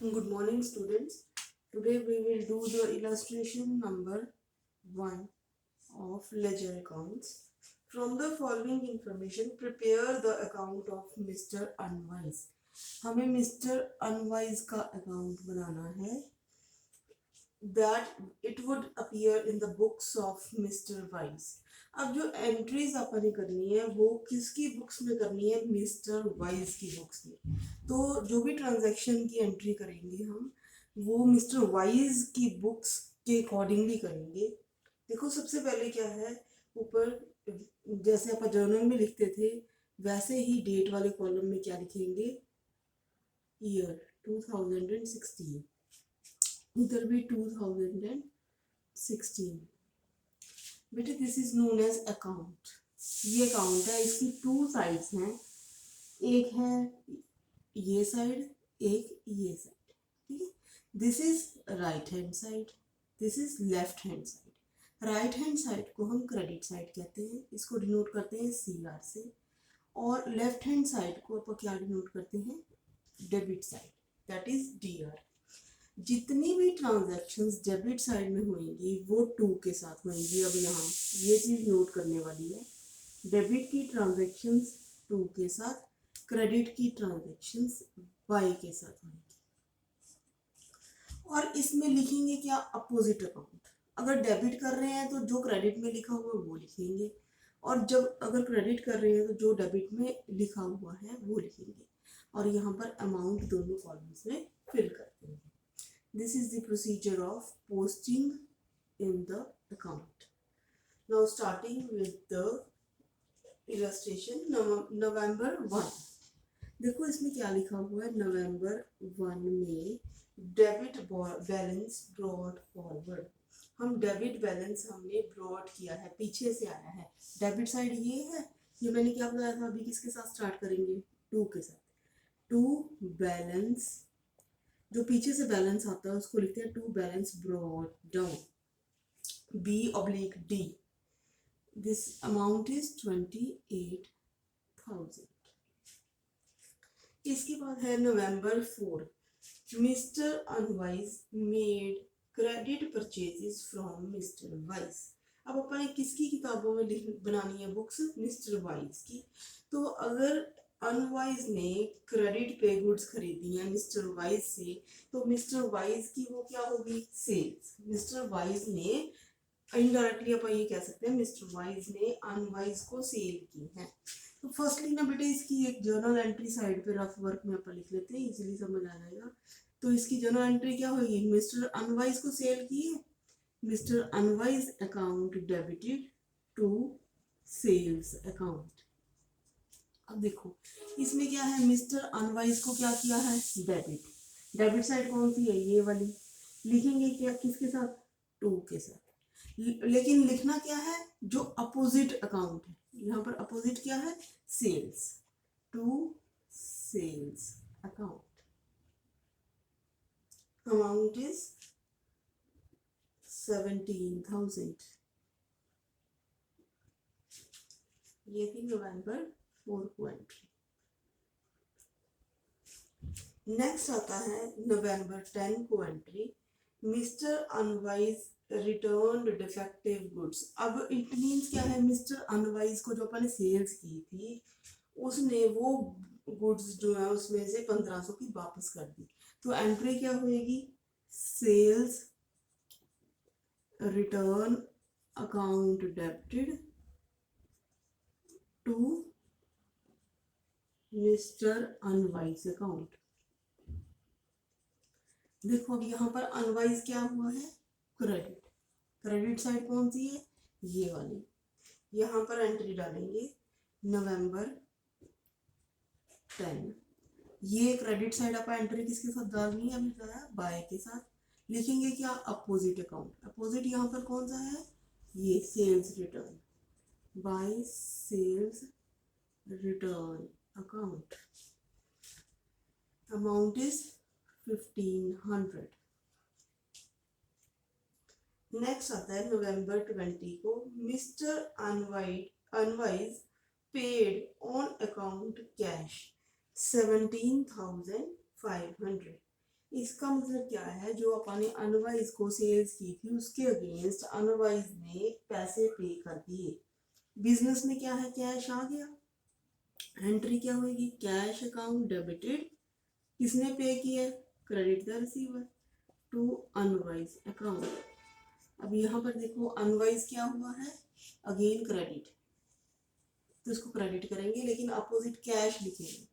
Good morning, students. Today we will do the illustration number 1 of ledger accounts. From the following information, prepare the account of Mr. Unwise. हमें Mr. Unwise का account बनाना है that it would appear in the books of Mr. Wise. अब जो entries अपन करनी है वो किसकी books में करनी है? मिस्टर वाइज की बुक्स में। तो जो भी ट्रांजैक्शन की एंट्री करेंगे हम वो मिस्टर वाइज की बुक्स के अकॉर्डिंगली करेंगे। देखो सबसे पहले क्या है, ऊपर जैसे अपन जर्नल में लिखते थे वैसे ही डेट वाले कॉलम में क्या लिखेंगे? ईयर 2016, इधर भी 2016। बेटे this is known as account. ये अकाउंट है, इसकी टू साइड्स हैं, एक है ये साइड, एक ये साइड, ठीक है। This is right hand side, this is left hand side. Right hand side को हम क्रेडिट साइड कहते हैं, इसको डिनोट करते हैं CR से, और लेफ्ट हैंड साइड को अपन क्या डिनोट करते हैं? Debit side, that is DR। जितनी भी ट्रांजैक्शंस डेबिट साइड में होंगी वो 2 के साथ होंगी। अब यहाँ ये चीज़ नोट करने वाली है, डेबिट की ट्रांजैक्शंस 2 के साथ, क्रेडिट की ट्रांजैक्शंस Y के साथ होंगी। और इसमें लिखेंगे क्या? Opposite account. अगर डेबिट कर रहे हैं तो जो क्रेडिट में लिखा हुआ है वो लिखेंगे, और जब अगर क्रेडिट कर रहे हैं तो जो डेबिट में लिखा हुआ है वो लिखेंगे, और यहाँ पर अमाउंट दोनों कॉलम्स में फिल करते हैं। This is the procedure of posting in the account. Now starting with the illustration November 1. देखो इसमें क्या लिखा हुआ है? November 1 में डेबिट बैलेंस ब्रॉट फॉरवर्ड। हम डेबिट बैलेंस हमने ब्रॉट किया है, पीछे से आया है। डेबिट साइड ये है, ये मैंने क्या बताया था? अभी किसके साथ स्टार्ट करेंगे? 2 के साथ। टू बैलेंस, जो पीछे से बैलेंस आता है उसको लिखते हैं to balance brought down, B/D। This amount is 28,000। इसके बाद है November 4, mister Unwise made credit purchases from mister Wise. अब अपन किसकी किताबों में बनानी है बुक्स? मिस्टर वाइज की। तो अगर अनवाइज ने क्रेडिट पे गुड्स खरीदी हैं मिस्टर वाइज से, तो मिस्टर वाइज की वो क्या होगी? सेल्स। मिस्टर वाइज ने इनडायरेक्टली अपन ये कह सकते हैं मिस्टर वाइज ने अनवाइज को सेल की है। तो फर्स्टली ना बेटे इसकी एक जर्नल एंट्री साइड पे रफ वर्क में अपन लिख लेते हैं, इजीली समझ आ जाएगा। तो इसकी जर्नल एंट्री क्या होगी? मिस्टर अनवाइज को सेल की है, mister Unwise account debited to sales account. अब देखो इसमें क्या है, मिस्टर अनवाइज को क्या किया है? डेबिट। डेबिट साइड कौन सी है? ये वाली। लिखेंगे क्या किसके साथ? 2 के साथ। लेकिन लिखना क्या है? जो अपोजिट अकाउंट है, यहाँ पर अपोजिट क्या है? Sales. To sales account. Amount is 17,000। ये थी November 4 को एंट्री। नेक्स्ट आता है November 10 को entry, mister unwise return defective goods. अब इट मीन्स क्या है? मिस्टर अनवाइज को जो अपन ने सेल्स की थी उसने वो गुड्स जो है उसमें से 1500 की वापस कर दी। तो एंट्री क्या होएगी? Sales return account debited to mister Unwise account. देखो अब यहाँ पर अनवाइज क्या हुआ है? क्रेडिट। क्रेडिट साइड कौन सी है? ये वाली। यहाँ पर एंट्री डालेंगे November 10। ये क्रेडिट साइड आप एंट्री किसके साथ डालनी है? अभी बताया बाय के साथ। लिखेंगे क्या? Opposite account. अपोजिट यहाँ पर कौन सा है? ये sales return, by sales return account. Amount is 1500। Next आता है November 20 को, mister Unwise paid on account cash 17,500। इसका मतलब क्या है, जो अपन ने अनवाइज को सेल्स की थी उसके अगेंस्ट अनवाइज ने पैसे पे कर दिए। बिजनेस में क्या है, कैश आ गया, एंट्री क्या होगी, कैश अकाउंट डेबिटेड, किसने पे किया, credit the receiver to Unwise account. अब यहाँ पर देखो अनवाइज क्या हुआ है, अगेन क्रेडिट, तो इसको क्रेडिट करेंगे लेकिन अपोजिट कैश लिखेंगे।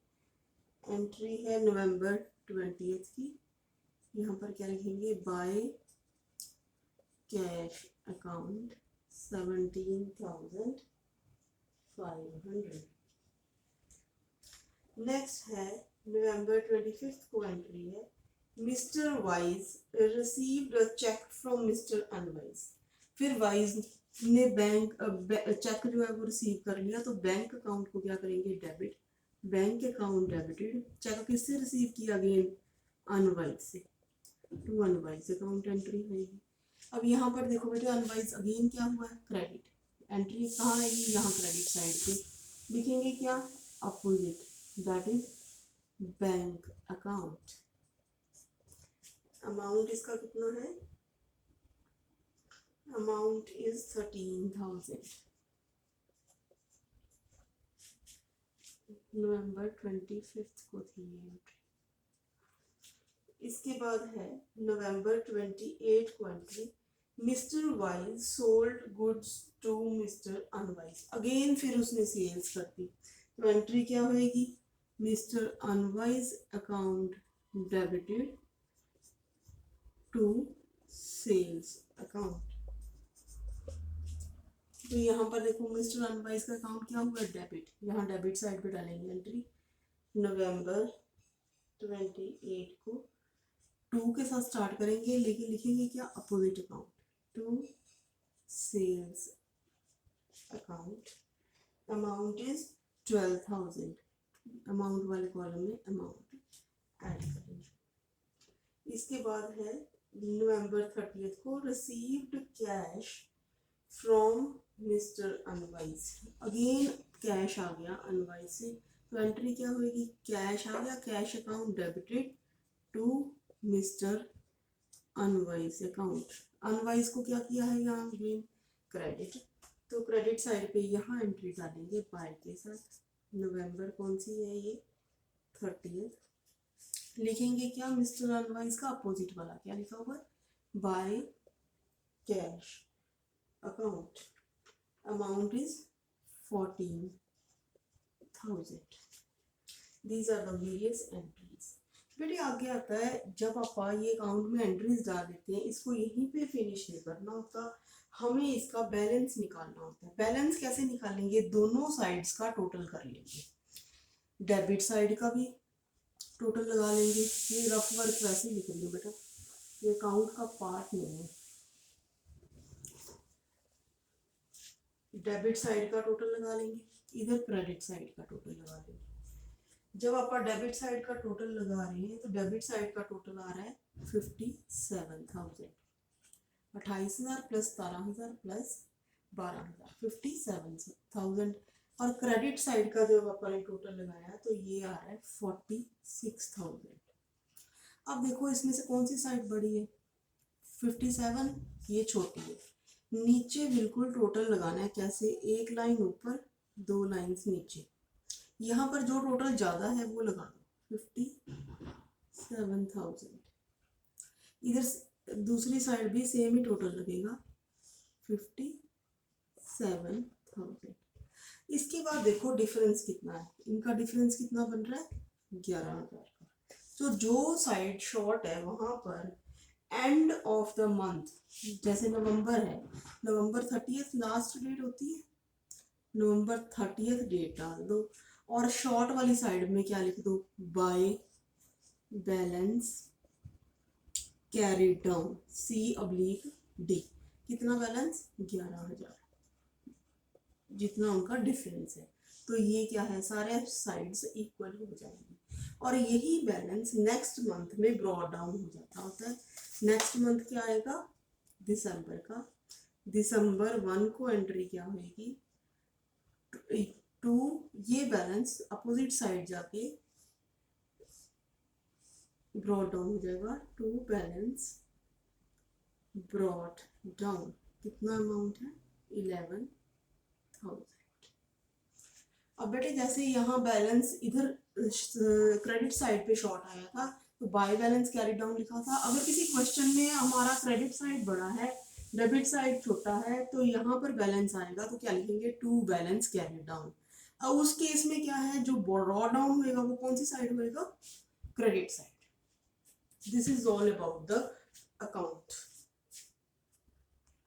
एंट्री है नवंबर 20 की, यहाँ पर क्या लिखेंगे, बाय कैश अकाउंट 17,500। नेक्स्ट है नवंबर 25 को एंट्री है, mister Wise received a cheque from mister Unwise. फिर वाइज ने बैंक चेक जो है वो रिसीव कर लिया, तो बैंक अकाउंट को क्या करेंगे, debit, bank account debited, cheque किससे रिसीव किया, अगेन अनवाइज से, टू अनवाइज अकाउंट एंट्री होगी। अब यहाँ पर देखो बेटे अनवाइज अगेन क्या हुआ है, क्रेडिट, एंट्री कहाँ आएगी, यहाँ क्रेडिट साइड पे लिखेंगे क्या, opposite, that is bank account. Amount इसका कितना है, अमाउंट इज 13,000। नवंबर 25 को थी ये एंट्री। इसके बाद है नवंबर 28 को entry, mister Wise sold goods to mister unwise. Again फिर उसने सेल्स कर दी, तो एंट्री क्या होएगी, mister Unwise account debited to sales account. तो यहाँ पर देखो मिस्टर अनवाइज का अकाउंट क्या हुआ, डेबिट, यहाँ डेबिट साइड पे डालेंगे एंट्री, नवंबर 28 को 2 के साथ स्टार्ट करेंगे लेकिन लिखेंगे क्या, opposite account, to sales account, amount is 12,000, amount वाले कॉलम में अमाउंट ऐड करेंगे। इसके बाद है नवंबर 30 को received cash from mister unwise, again cash आ गया अनवाइज से, तो एंट्री क्या होगी, कैश आ गया, cash account debited to mister Unwise account. Unwise को क्या किया है यहाँ, अगेन क्रेडिट, तो क्रेडिट साइड पे यहाँ एंट्री डालेंगे बाय के साथ। नवंबर कौन सी है ये, 30, लिखेंगे क्या, मिस्टर अनवाइज का अपोजिट वाला क्या लिखा हुआ है, by cash account, amount is 14,000। These are the various entries. बेटे आगे आता है, जब आप ये अकाउंट में एंट्रीज डाल देते हैं, इसको यहीं पे फिनिश नहीं करना होता, हमें इसका बैलेंस निकालना होता है। बैलेंस कैसे निकालेंगे, दोनों साइड्स का टोटल कर लेंगे, डेबिट साइड का भी टोटल लगा लेंगे। ये रफ वर्क वैसे ही लिख रही हूँ बेटा, ये अकाउंट का पार्ट नहीं है। डेबिट साइड का टोटल लगा लेंगे, इधर क्रेडिट साइड का टोटल लगा लेंगे। जब आप डेबिट साइड का टोटल लगा रहे हैं तो डेबिट साइड का टोटल आ रहा है 57,000, 28,000 प्लस 17,000 प्लस 12,000, 57,000। और क्रेडिट साइड का जब अपन ने टोटल लगाया तो ये आ रहा है 46,000। अब देखो इसमें से कौन सी साइड बड़ी है, 57, ये छोटी है। नीचे बिल्कुल टोटल लगाना है, कैसे, एक लाइन ऊपर 2 लाइन्स नीचे, यहाँ पर जो टोटल ज़्यादा है वो लगा दो, 57,000। इधर दूसरी साइड भी सेम ही टोटल लगेगा, 57,000। इसके बाद देखो डिफरेंस कितना है, इनका डिफरेंस कितना बन रहा है, 11,000 का। तो जो साइड शॉर्ट है वहाँ पर एंड ऑफ द मंथ, जैसे नवंबर है, नवंबर 30 लास्ट डेट होती है, नवंबर 30 डेट डाल दो, और शॉर्ट वाली साइड में क्या लिख दो, by balance carry down, C/D, कितना बैलेंस, 11,000, जितना उनका डिफरेंस है। तो ये क्या है, सारे साइड्स इक्वल हो जाएंगे, और यही बैलेंस नेक्स्ट मंथ में ब्रॉड डाउन हो जाता होता है। नेक्स्ट मंथ क्या आएगा, दिसंबर का, दिसंबर 1 को एंट्री क्या होगी, टू, ये बैलेंस अपोजिट साइड जाके ब्रॉट डाउन हो जाएगा, टू बैलेंस ब्रॉट डाउन, कितना अमाउंट है 11,000। अब बेटे जैसे यहाँ बैलेंस इधर क्रेडिट साइड पे शॉर्ट आया था तो बाय बैलेंस कैरी डाउन लिखा था। अगर किसी क्वेश्चन में हमारा क्रेडिट साइड बड़ा है डेबिट साइड छोटा है तो यहाँ पर बैलेंस आएगा तो क्या लिखेंगे, टू बैलेंस कैरी डाउन। अब उस केस में क्या है, जो ड्रॉ डाउन होएगा वो कौन सी साइड होएगा, credit side. This is all about the account.